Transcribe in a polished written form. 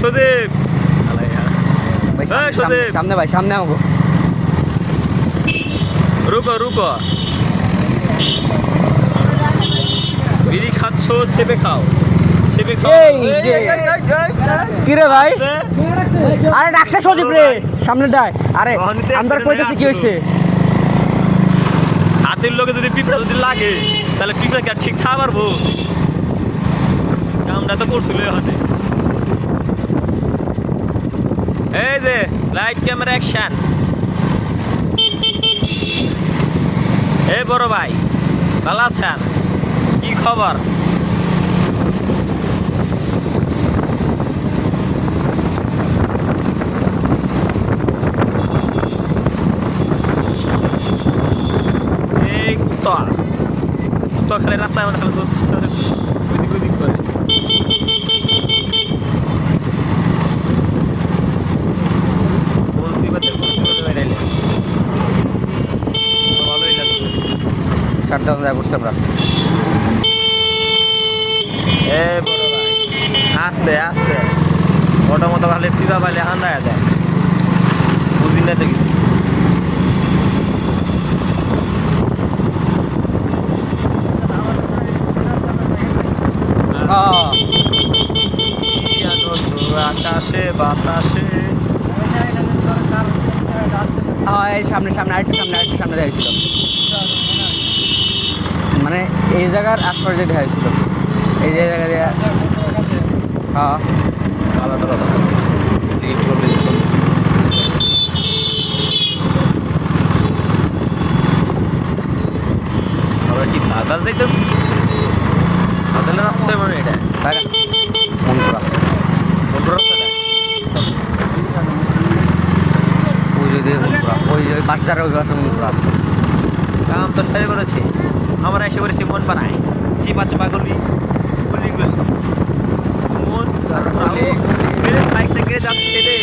সুদীপ সামনে ভাই সামনে আমাকে রুকো রুকো বিড়ি খাচ্ছ চেপে খাও চেপে খাও কি রে ভাই আরে ডাকছে সুদীপ রে সামনে ডাক আরে আমরা কইতেছি কি হইছে হাতের লোকে যদি পিঁপড়া যদি লাগে তাহলে পিঁপড়া কি আর ঠিক খাওয়া পারবো কামটা তো করছিল হাতে এই যে লাইট ক্যামেরা অ্যাকশন এই বড় ভাই ভালো আছেন কি খবর এই কুত্তা কুত্তা খালি রাস্তায় মানে খালি ওদিক করে শাটডাউন দেয়া করছে আমরা এ বড় ভাই আস্তে আস্তে মোটা মোটা ভালো সিধা পাইলে হান্দায় যায় বুঝি না তো কিছু আকাশে বাতাসে এই সামনে সামনে আরেকটু সামনে দেখা হয়েছিল মানে এই জায়গার আশপাশে দেখা হয়েছিল এই যে জায়গা দিয়ে হ্যাঁ আলাদা আলাদা টিকিট করলে আমরা কি বাদাল যাইতেছি বাদালের রাস্তায় মানে এটা মনপুরা রাস্তাটা ওই যে বাচ্চারা ওই বাসা মনপুরা কাম তো সারি করেছি আমরা এসে করেছি মন বানায় চিপা চিপা গলি গলি গলি মন বাইক থেকে যাচ্ছে রে